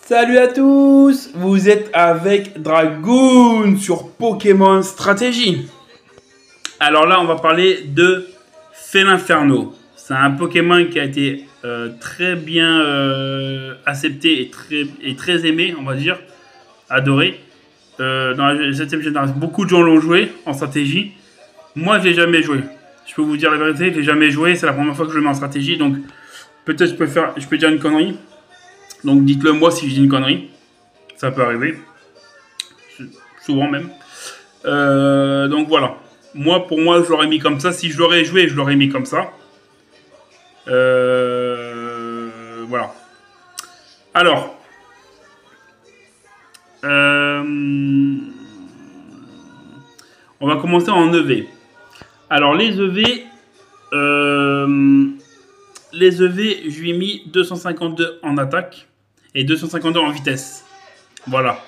Salut à tous, vous êtes avec Dragoon sur Pokémon Stratégie. Alors là, on va parler de Félinferno. C'est un Pokémon qui a été très bien accepté et très aimé, on va dire, adoré. Dans la 7ème génération, beaucoup de gens l'ont joué en stratégie. Moi, je l'ai jamais joué. Je peux vous dire la vérité, je l'ai jamais joué. C'est la première fois que je le mets en stratégie, donc peut-être je peux dire une connerie. Donc dites-le moi si je dis une connerie. Ça peut arriver. Souvent même. Donc voilà. Pour moi, je l'aurais mis comme ça. Si je l'aurais joué, je l'aurais mis comme ça. Voilà. Alors. On va commencer en EV. Alors les EV. Les EV, je lui ai mis 252 en attaque et 252 en vitesse. Voilà.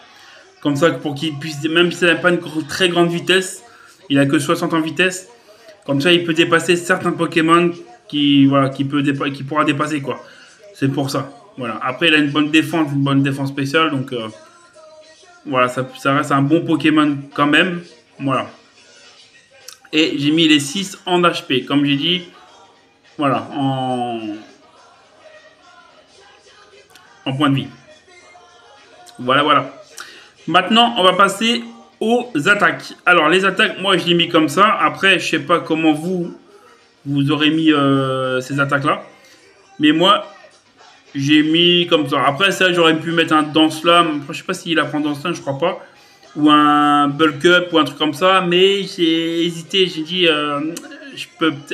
Comme ça, pour qu'il puisse, même s'il n'a pas une très grande vitesse, il a que 60 en vitesse. Comme ça, il peut dépasser certains Pokémon qui pourra dépasser, quoi. C'est pour ça. Voilà. Après, il a une bonne défense spéciale. Donc, voilà, ça reste un bon Pokémon quand même. Voilà. Et j'ai mis les 6 en HP. Comme j'ai dit, voilà, en point de vie. Voilà. Maintenant, on va passer aux attaques. Alors, les attaques, moi, je l'ai mis comme ça. Après, je sais pas comment vous aurez mis ces attaques-là. Mais moi, j'ai mis comme ça. Après, ça, j'aurais pu mettre un Danslam. Je sais pas s'il apprend Danslam, je crois pas. Ou un Bulk Up ou un truc comme ça. Mais j'ai hésité. J'ai dit,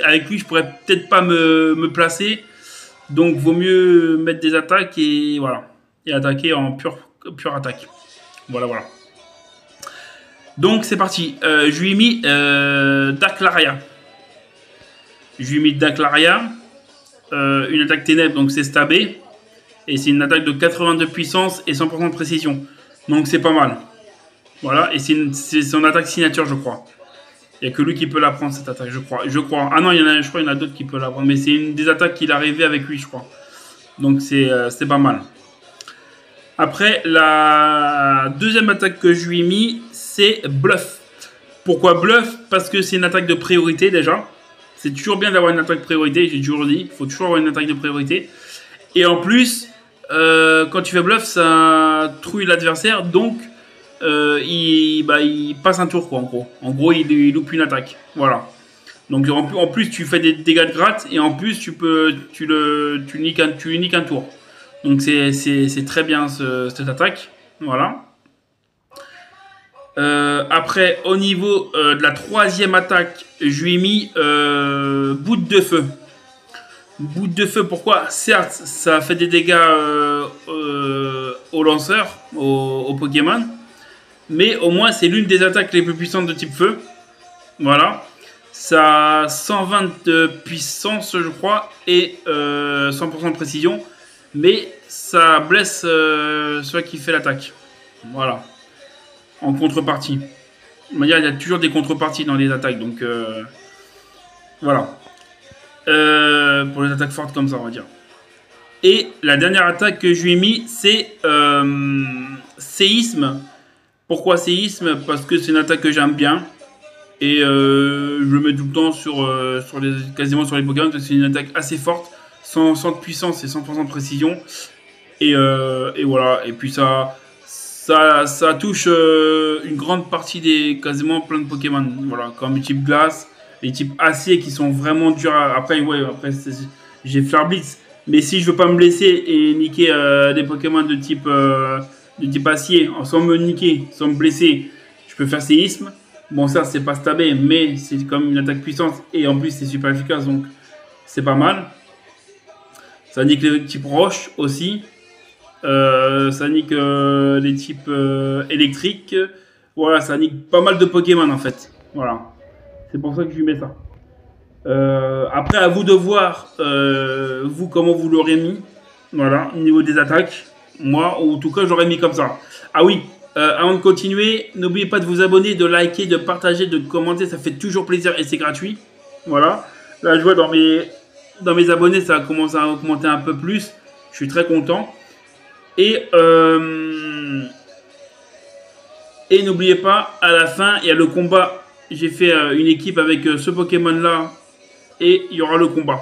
avec lui, je pourrais peut-être pas me placer. Donc, vaut mieux mettre des attaques et voilà. Et attaquer en pure attaque. Voilà. Donc, c'est parti. Je lui ai mis Darklaria. Une attaque ténèbres, donc c'est stabé. Et c'est une attaque de 82 puissance et 100% de précision. Donc, c'est pas mal. Voilà. Et c'est son attaque signature, je crois. Il n'y a que lui qui peut la prendre, cette attaque, je crois. Ah non, je crois qu'il y en a d'autres qui peuvent la prendre. Mais c'est une des attaques qu'il a rêvé avec lui, je crois. Donc, c'est pas mal. Après, la deuxième attaque que je lui ai mis, c'est Bluff. Pourquoi Bluff? Parce que c'est une attaque de priorité, déjà. C'est toujours bien d'avoir une attaque de priorité, j'ai toujours dit. Il faut toujours avoir une attaque de priorité. Et en plus, quand tu fais Bluff, ça trouille l'adversaire. Donc, il passe un tour, quoi, en gros. En gros, il loupe une attaque. Voilà. Donc, en plus, tu fais des dégâts de gratte. Et en plus, tu niques un tour. Donc c'est très bien cette attaque. Voilà. Après, au niveau de la troisième attaque, je lui ai mis Bout de feu. Bout de feu, pourquoi? Certes, ça fait des dégâts aux lanceurs, aux Pokémon. Mais au moins, c'est l'une des attaques les plus puissantes de type feu. Voilà. Ça a 120 de puissance, je crois, et 100% de précision. Mais ça blesse celui qui fait l'attaque. Voilà. En contrepartie. Il y a toujours des contreparties dans les attaques. Donc, voilà. Pour les attaques fortes comme ça, on va dire. Et la dernière attaque que je lui ai mis, c'est Séisme. Pourquoi Séisme? Parce que c'est une attaque que j'aime bien. Et je le mets tout le temps quasiment sur les Pokémon. Parce que c'est une attaque assez forte. 100 de puissance et 100% de précision. Et voilà. Et puis ça touche une grande partie quasiment plein de Pokémon. Voilà, comme les types glace, les types acier qui sont vraiment durs après j'ai Flare Blitz. Mais si je veux pas me blesser et niquer des Pokémon de type acier, sans me niquer, sans me blesser, je peux faire séisme. Bon, ça c'est pas stabé, mais c'est comme une attaque puissante. Et en plus c'est super efficace, donc c'est pas mal. Ça nique les types roche aussi. Ça nique les types électriques. Voilà, ça nique pas mal de Pokémon en fait. Voilà. C'est pour ça que je lui mets ça. Après, à vous de voir, vous, comment vous l'aurez mis. Voilà, au niveau des attaques. Moi, en tout cas, j'aurais mis comme ça. Ah oui, avant de continuer, n'oubliez pas de vous abonner, de liker, de partager, de commenter. Ça fait toujours plaisir et c'est gratuit. Voilà. Là, je vois dans mes abonnés, ça commence à augmenter un peu plus. Je suis très content. Et, et n'oubliez pas, à la fin, il y a le combat. J'ai fait une équipe avec ce Pokémon-là. Et il y aura le combat.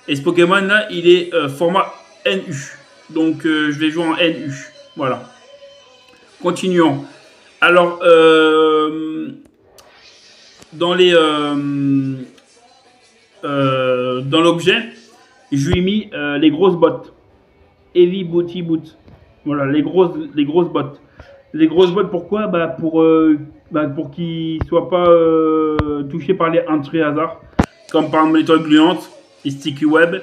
Et ce Pokémon-là, il est format NU. Donc, je vais jouer en NU. Voilà. Continuons. Alors, dans les... dans l'objet, je lui ai mis les grosses bottes. Heavy Booty Boot. Voilà, les grosses bottes. Les grosses bottes, pourquoi pour qu'ils ne soient pas touchés par les entrées hasard. Comme par exemple les toiles gluantes, les sticky web,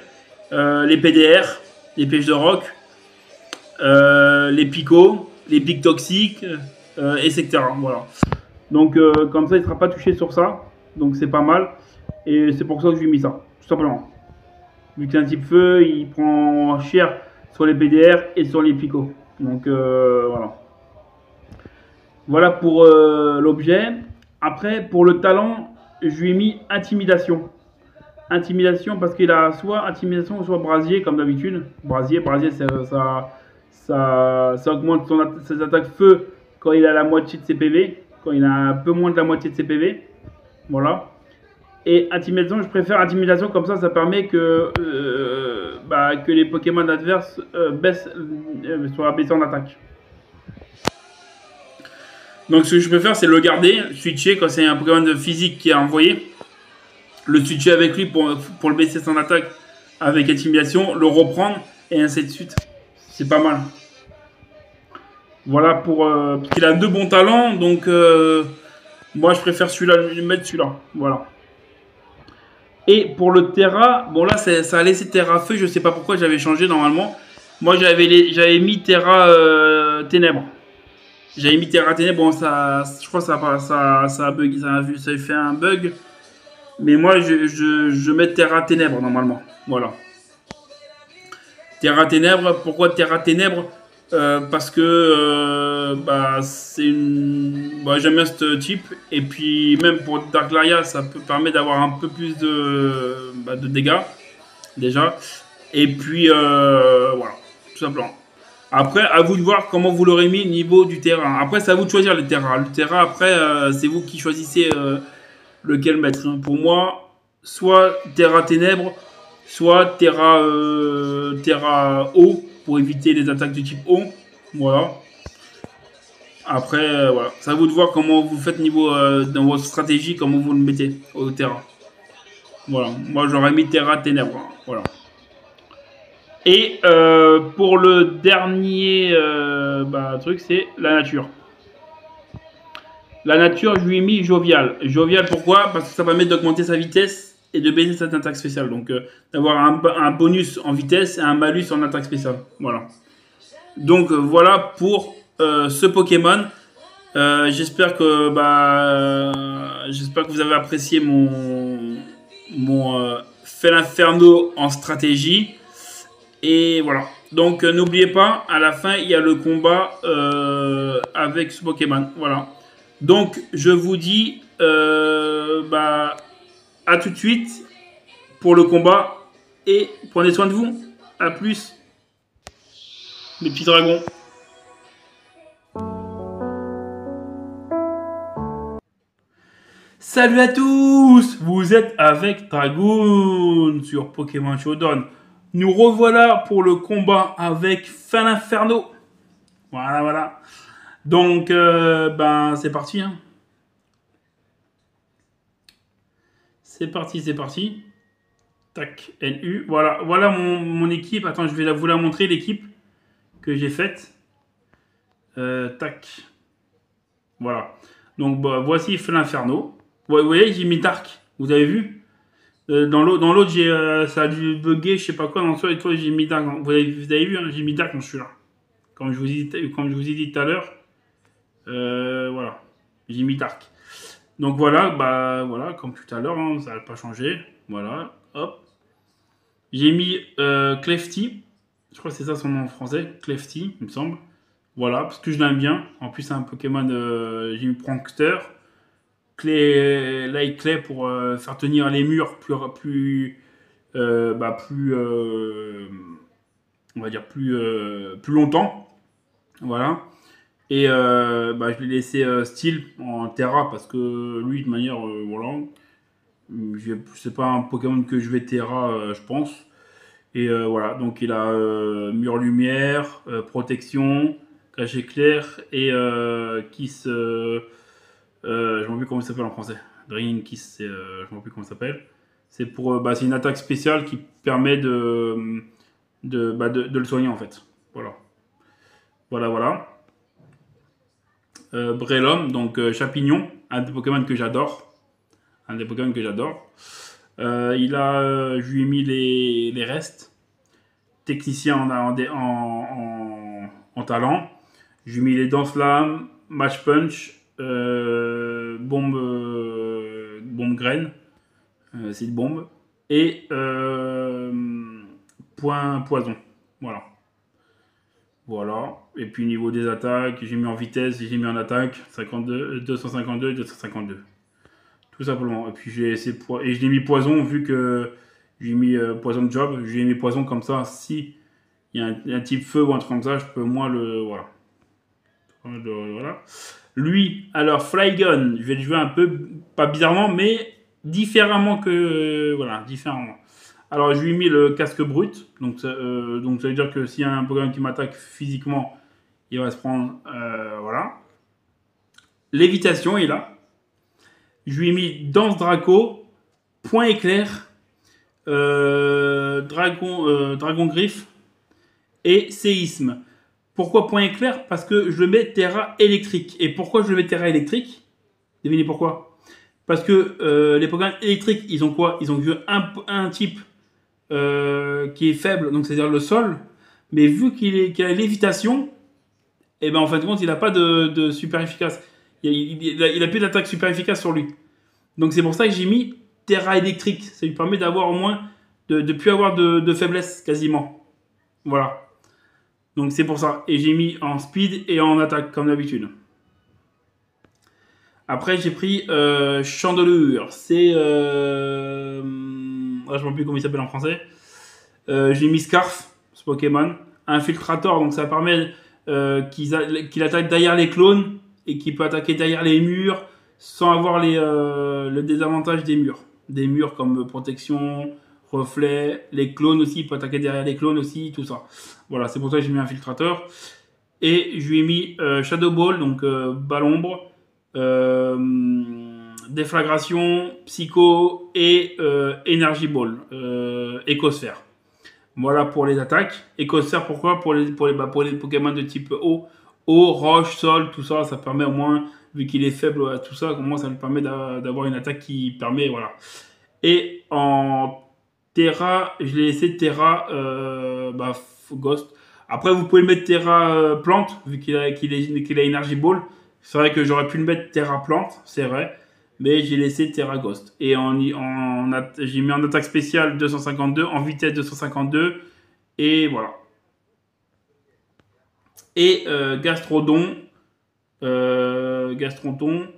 les PDR, les pêches de roc, les picots, les pics toxiques, etc. Voilà. Donc comme ça, il ne sera pas touché sur ça. Donc c'est pas mal. Et c'est pour ça que je lui ai mis ça, tout simplement. Vu que c'est un type feu, il prend cher sur les PDR et sur les picots. Donc voilà. Voilà pour l'objet. Après, pour le talent, je lui ai mis intimidation. Intimidation parce qu'il a soit intimidation soit brasier comme d'habitude. Brasier, ça augmente ses attaques feu quand il a la moitié de ses PV. Quand il a un peu moins de la moitié de ses PV. Voilà. Et intimidation, je préfère intimidation comme ça permet que les Pokémon adverses soient baissés en attaque. Donc ce que je peux faire, c'est le garder, switcher quand c'est un Pokémon de physique qui est envoyé. Le switcher avec lui pour le baisser son attaque avec intimidation, le reprendre et ainsi de suite. C'est pas mal. Voilà pour... parce qu'il a deux bons talents, donc moi je préfère celui-là, lui mettre celui-là. Voilà. Et pour le Terra, bon là ça a laissé Terra Feu, je sais pas pourquoi j'avais changé normalement. Moi j'avais mis Terra Ténèbres. J'avais mis Terra Ténèbres, bon je crois que ça a bug, ça a fait un bug. Mais moi je mets Terra Ténèbres normalement. Voilà. Terra Ténèbres, pourquoi Terra Ténèbres parce que j'aime bien ce type et puis même pour Darklaria ça peut permettre d'avoir un peu plus de dégâts déjà et puis voilà tout simplement. Après à vous de voir comment vous l'aurez mis niveau du terrain. Après c'est à vous de choisir le terrain. Le terrain après c'est vous qui choisissez lequel mettre. Pour moi soit Terra Ténèbres soit Terra eau pour éviter les attaques de type eau. Voilà. Après, voilà. C'est à vous de voir comment vous faites niveau dans votre stratégie, comment vous le mettez au terrain. Voilà. Moi, j'aurais mis Terra Ténèbres. Voilà. Et pour le dernier truc, c'est la nature. La nature, je lui ai mis Jovial. Jovial, pourquoi? Parce que ça permet d'augmenter sa vitesse et de baisser cette attaque spéciale. Donc, d'avoir un bonus en vitesse et un malus en attaque spéciale. Voilà. Donc, voilà pour ce Pokémon. J'espère que vous avez apprécié mon Felinferno en stratégie. Et voilà. Donc, n'oubliez pas, à la fin, il y a le combat avec ce Pokémon. Voilà. Donc, je vous dis à tout de suite pour le combat et prenez soin de vous. A plus, les petits dragons. Salut à tous, vous êtes avec Dragoon sur Pokémon Showdown. Nous revoilà pour le combat avec Felinferno. Voilà. Donc, c'est parti. Hein. C'est parti. Tac, NU. Voilà mon équipe. Attends, je vais vous la montrer, l'équipe que j'ai faite. Tac. Voilà. Donc, voici Felinferno. Vous voyez, j'ai mis Dark. Vous avez vu dans l'autre, ça a dû bugger, je sais pas quoi. Dans le toi, j'ai mis Dark. Vous avez vu, hein, j'ai mis Dark dans celui-là. Comme je vous ai dit tout à l'heure. Voilà. J'ai mis Dark. Donc voilà, comme tout à l'heure, hein, ça n'a pas changé. Voilà, hop. J'ai mis Clefty. Je crois que c'est ça son nom en français. Clefty, il me semble. Voilà, parce que je l'aime bien. En plus, c'est un Pokémon. J'ai mis Prankster. Light Clay pour faire tenir les murs plus on va dire plus longtemps. Voilà. Et bah, je l'ai laissé Steel en Terra parce que lui, de manière, voilà, c'est pas un Pokémon que je vais Terra, je pense. Et voilà, donc il a Mur Lumière, Protection, Cachet Clair et Kiss. Je ne sais plus comment il s'appelle en français. Drain Kiss, je ne sais plus comment il s'appelle. C'est pour, bah, c'est une attaque spéciale qui permet de le soigner en fait. Voilà, voilà, voilà. Breloom, donc Chapignon, un des Pokémon que j'adore. Un des Pokémon que j'adore. Je lui ai mis les restes. Technicien en talent. Je lui ai mis les Dance Slam, Match Punch, bombe graine, c'est bombe, et point poison. Voilà. Voilà. Et puis niveau des attaques, j'ai mis en vitesse, j'ai mis en attaque 52, 252 et 252. Tout simplement. Et puis et je l'ai mis poison vu que j'ai mis poison job. J'ai mis poison comme ça. Si il y a un type feu ou un truc comme ça, je peux moins le. Voilà. Voilà. Lui, alors Flygon, je vais le jouer un peu, pas bizarrement, mais différemment que. Voilà, différemment. Alors, je lui ai mis le casque brut. Donc ça veut dire que s'il y a un Pokémon qui m'attaque physiquement, il va se prendre. Voilà. Lévitation est là. Je lui ai mis Danse Draco, Point Éclair, Dragon Griffe et Séisme. Pourquoi Point Éclair? Parce que je le mets Terra électrique. Et pourquoi je le mets Terra électrique? Devinez pourquoi? Parce que les Pokémon électriques, ils ont quoi? Ils ont un type qui est faible, donc c'est-à-dire le sol. Mais vu qu'il a lévitation, et ben en fin de compte, il n'a pas de super efficace. Il a plus d'attaque super efficace sur lui. Donc c'est pour ça que j'ai mis Terra électrique. Ça lui permet d'avoir au moins de plus avoir de faiblesse quasiment. Voilà. Donc c'est pour ça. Et j'ai mis en speed et en attaque comme d'habitude. Après j'ai pris Chandelure. C'est je ne sais plus comment il s'appelle en français. J'ai mis Scarf, ce Pokémon. Infiltrator, donc ça permet qu'il attaque derrière les clones et qu'il peut attaquer derrière les murs sans avoir le désavantage des murs. Des murs comme protection, reflet, les clones aussi, il peut attaquer derrière les clones aussi, tout ça. Voilà, c'est pour ça que j'ai mis Infiltrateur. Et je lui ai mis Shadow Ball, donc balle ombre, déflagration, psycho et Energy Ball, écosphère. Voilà pour les attaques. Écosphère, pourquoi? Pour les Pokémon de type eau, roche, sol, tout ça, ça permet au moins, vu qu'il est faible à tout ça, au moins ça lui permet d'avoir une attaque qui permet, voilà. Et en Terra, je l'ai laissé Terra Ghost. Après, vous pouvez mettre Terra Plante, vu qu'il a Energy Ball. C'est vrai que j'aurais pu le mettre Terra Plante, c'est vrai. Mais j'ai laissé Terra Ghost. Et j'ai mis en attaque spéciale 252, en vitesse 252. Et voilà. Et Gastrodon. Gastrodon,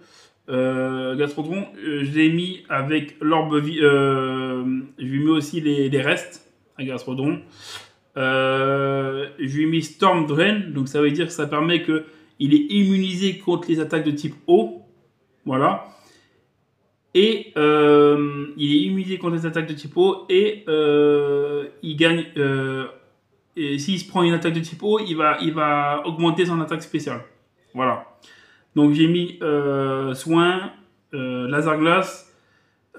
je l'ai mis avec l'orbe. Je lui ai mis aussi les restes à Gastrodon. Je lui ai mis Storm Drain. Donc ça veut dire que ça permet qu'il est immunisé contre les attaques de type eau. Voilà. Et il est immunisé contre les attaques de type eau et il gagne. Et s'il se prend une attaque de type eau, il va augmenter son attaque spéciale. Voilà. Donc j'ai mis Soin, Laser Glace,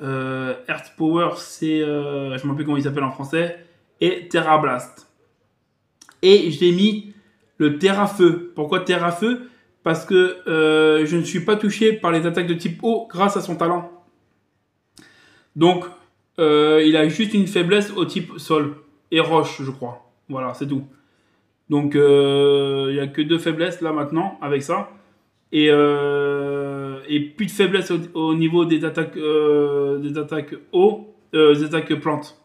Earth Power, c'est. Je ne sais plus comment il s'appelle en français, et Terra Blast. Et j'ai mis le Terra Feu. Pourquoi Terra Feu? Parce que je ne suis pas touché par les attaques de type eau grâce à son talent. Donc, il a juste une faiblesse au type sol et roche, je crois. Voilà, c'est tout. Donc, il n'y a que 2 faiblesses là maintenant avec ça. Et plus de faiblesse au niveau des attaques eau, des attaques plantes.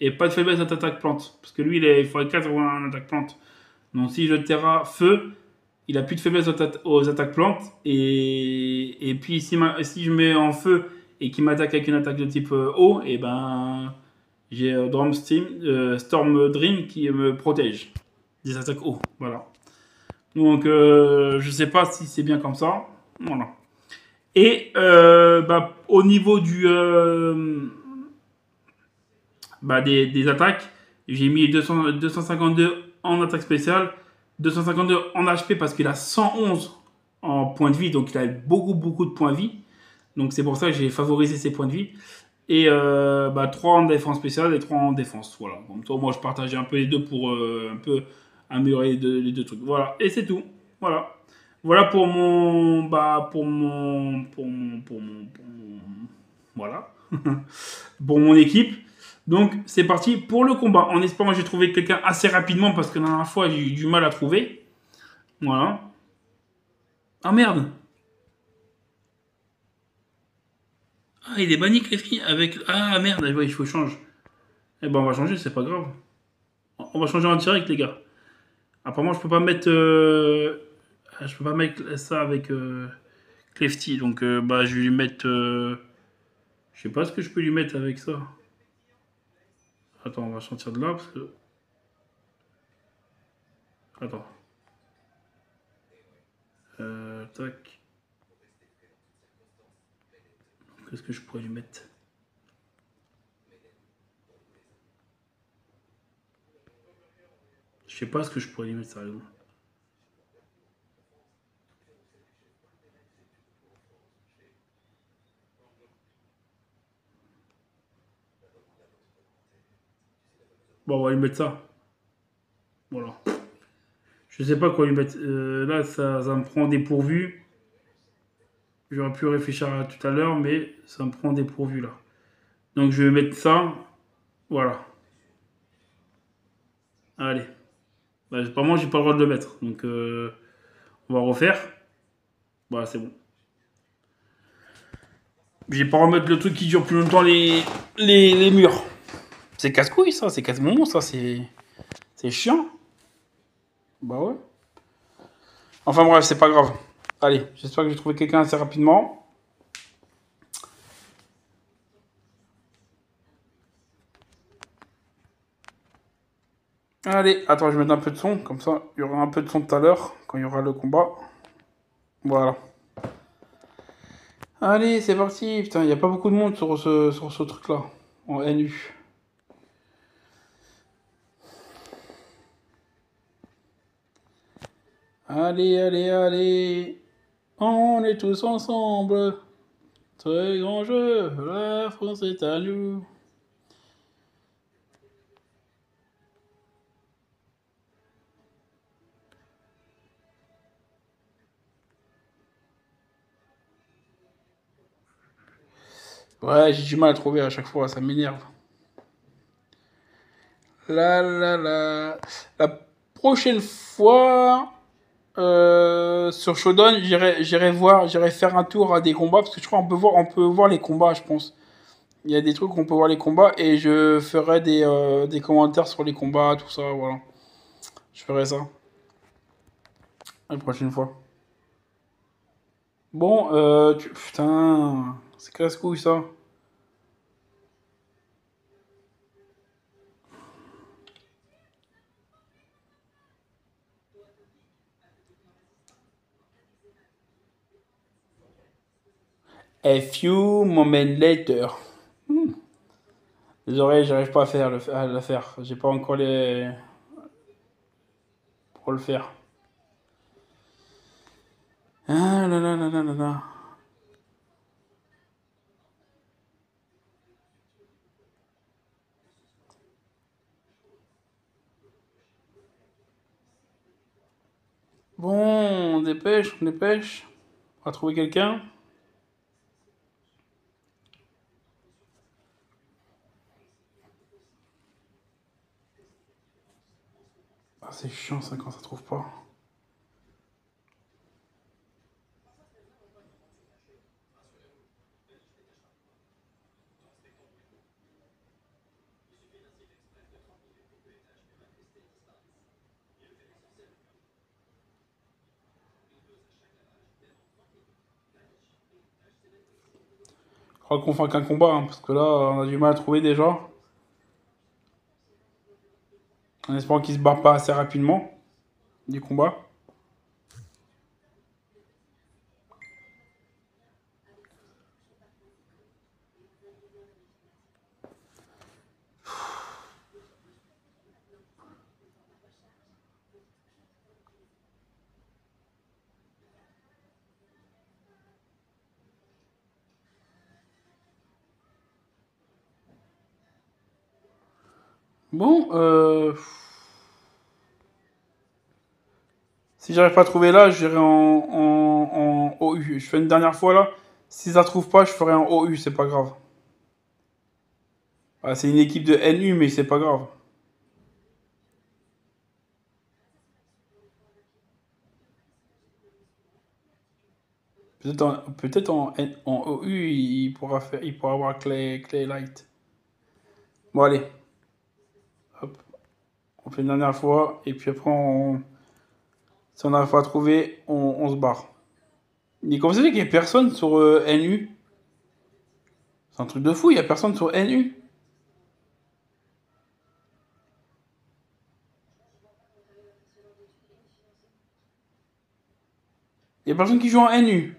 Et pas de faiblesse aux attaques plantes. Parce que lui, il faudrait 4 pour un attaque plante. Donc, si je Terra Feu, il a plus de faiblesse aux attaques plantes. Et puis, si je mets en feu et qu'il m'attaque avec une attaque de type eau, et ben j'ai Storm Dream qui me protège des attaques eau. Voilà. Donc, je sais pas si c'est bien comme ça. Voilà. Et bah, au niveau des attaques, j'ai mis 252 en attaque spéciale, 252 en HP parce qu'il a 111 en points de vie, donc il a beaucoup, beaucoup de points de vie. Donc c'est pour ça que j'ai favorisé ses points de vie. Et 3 en défense spéciale et 3 en défense. Voilà. Comme ça, moi, je partageais un peu les deux pour un peu améliorer les deux trucs. Voilà. Et c'est tout. Voilà. Voilà pour mon. Voilà. Pour mon équipe. Donc, c'est parti pour le combat. En espérant que j'ai trouvé quelqu'un assez rapidement parce que la dernière fois, j'ai eu du mal à trouver. Voilà. Ah merde. Ah, il est banni, Klefki avec. Ah merde, ouais, il faut changer. Eh ben, on va changer, c'est pas grave. On va changer en direct, les gars. Apparemment, je peux pas mettre. Je peux pas mettre ça avec Clefty. Donc, je vais lui mettre. Je sais pas ce que je peux lui mettre avec ça. Attends, on va sortir de là parce que. Attends. Tac. Qu'est-ce que je pourrais lui mettre? Je sais pas ce que je pourrais lui mettre, sérieusement. Bon, on va lui mettre ça. Voilà. Je sais pas quoi lui mettre. Là, ça me prend dépourvu. J'aurais pu réfléchir à tout à l'heure, mais ça me prend dépourvu là. Donc, je vais mettre ça. Voilà. Allez. Bah, apparemment, j'ai pas le droit de le mettre. Donc, on va refaire. Voilà, c'est bon. J'ai pas remettre le truc qui dure plus longtemps les murs. C'est casse-couille, ça. C'est casse-bonbon, ça. C'est chiant. Bah ouais. Enfin bref, c'est pas grave. Allez, j'espère que j'ai trouvé quelqu'un assez rapidement. Allez, attends, je vais mettre un peu de son. Comme ça, il y aura un peu de son tout à l'heure, quand il y aura le combat. Voilà. Allez, c'est parti. Putain, il n'y a pas beaucoup de monde sur ce truc-là. En NU. Allez, allez, allez. On est tous ensemble. Très grand jeu. La France est à nous. Ouais, j'ai du mal à trouver à chaque fois, ça m'énerve. La prochaine fois, sur Shodan, j'irai faire un tour à des combats parce que je crois on peut voir les combats, je pense. Il y a des trucs où on peut voir les combats et je ferai des commentaires sur les combats, tout ça, voilà. Je ferai ça la prochaine fois. Bon, putain, c'est casse-couille ça. A few moments later. Les oreilles, j'arrive pas à la faire. J'ai pas encore les pour le faire. Ah là là là là là là. Bon, on dépêche, on dépêche. On va trouver quelqu'un. Ah, c'est chiant ça quand ça trouve pas. Je crois qu'on fait qu'un combat, hein, parce que là, on a du mal à trouver déjà. En espérant qu'il se barre pas assez rapidement du combat. Bon, si j'arrive pas à trouver là, j'irai en OU. Je fais une dernière fois là. Si ça trouve pas, je ferai en OU, c'est pas grave. Ah, c'est une équipe de NU, mais c'est pas grave. Peut-être en OU, il pourra avoir Clay Light. Bon, allez, hop, on fait une dernière fois, et puis après, si on n'arrive pas à trouver, on se barre. Mais comme ça, qu'il n'y a personne sur NU. C'est un truc de fou, il n'y a personne sur NU. Il n'y a personne qui joue en NU.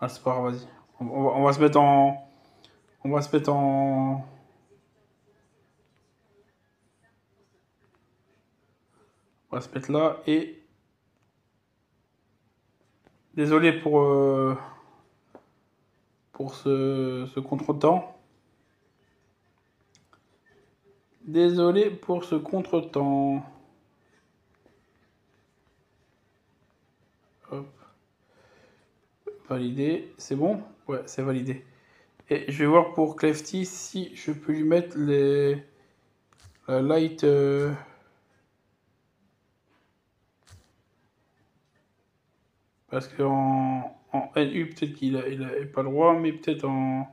Ah, c'est pas grave, vas-y. On va se mettre en. On va se mettre en. On va se mettre là et. Désolé pour ce contretemps. Désolé pour ce contretemps. Hop, validé. C'est bon? Ouais, c'est validé. Et je vais voir pour Clefty si je peux lui mettre la light. Parce qu'en NU, peut-être qu'il a pas le droit, mais peut-être en.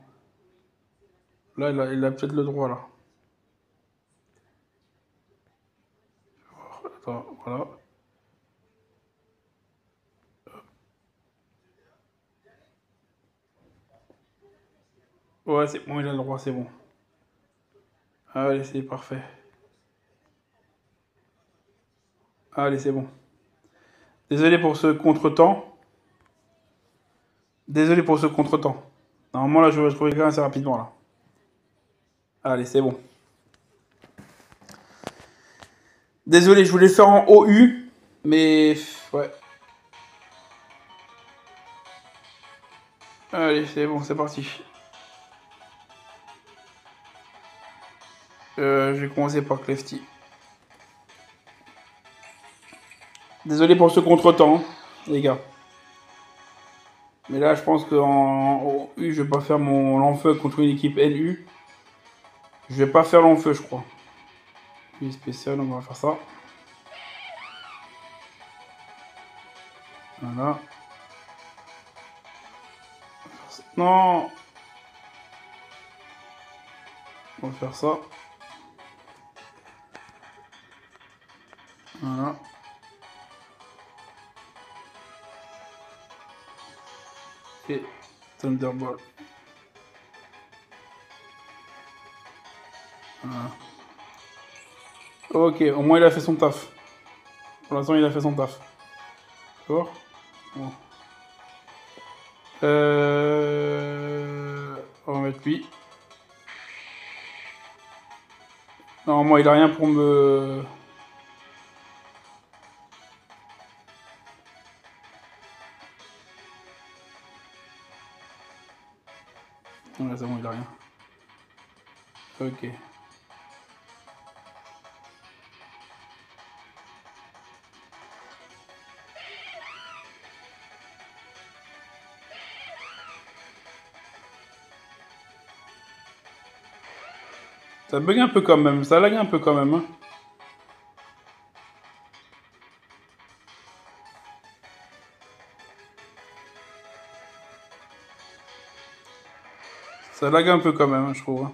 Là, il a peut-être le droit, là. Attends, voilà. Ouais, c'est bon, il a le droit, c'est bon. Allez, c'est parfait. Allez, c'est bon. Désolé pour ce contretemps. Désolé pour ce contretemps. Normalement, là, je vais trouver quelqu'un assez rapidement, là. Allez, c'est bon. Désolé, je voulais le faire en OU, mais ouais. Allez, c'est bon, c'est parti. Je vais commencer par Clefty. Désolé pour ce contretemps, hein, les gars. Mais là, je pense qu'en OU, je vais pas faire mon l'enfeu contre une équipe NU. Je vais pas faire l'enfeu, je crois. Puis spécial, on va faire ça. Voilà. Non, on va faire ça. Voilà. Et Thunderbolt. Voilà. Ok, au moins il a fait son taf. Pour l'instant, il a fait son taf. D'accord. Bon. On va mettre lui. Normalement, il a rien pour me. Ouais, c'est bon, il a rien. Ok. Ça bug un peu quand même, ça lag un peu quand même. Hein. Ça lag un peu quand même, hein, je trouve. Hein.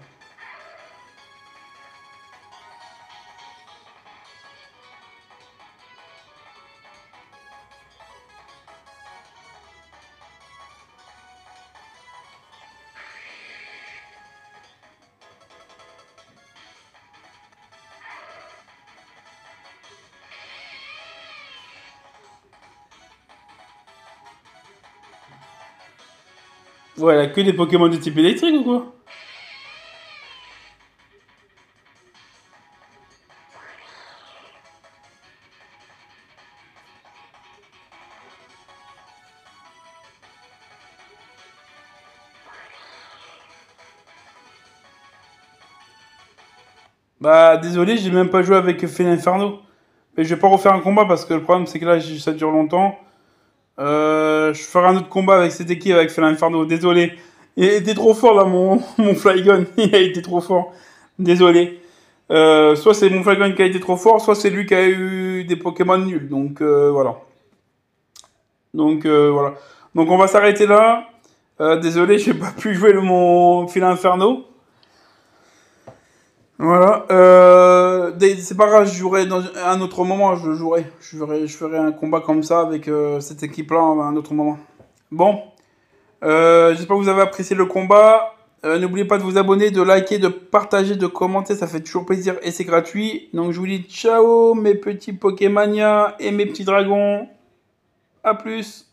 Ouais, elle a que des Pokémon de type électrique ou quoi? Bah, désolé, j'ai même pas joué avec Félin Inferno. Mais je vais pas refaire un combat parce que le problème, c'est que là, ça dure longtemps. Je ferai un autre combat avec cette équipe, avec Félin Inferno. Désolé. Il était trop fort, là, mon Flygon. Il a été trop fort. Désolé. Soit c'est mon Flygon qui a été trop fort, soit c'est lui qui a eu des Pokémon nuls. Donc, voilà. Donc, voilà. Donc, on va s'arrêter là. Désolé, j'ai pas pu jouer mon Félin Inferno. Voilà. C'est pas grave, je jouerai dans un autre moment. Je jouerai. Je ferai un combat comme ça avec cette équipe-là à un autre moment. Bon. J'espère que vous avez apprécié le combat. N'oubliez pas de vous abonner, de liker, de partager, de commenter. Ça fait toujours plaisir et c'est gratuit. Donc je vous dis ciao mes petits Pokémania et mes petits dragons. À plus.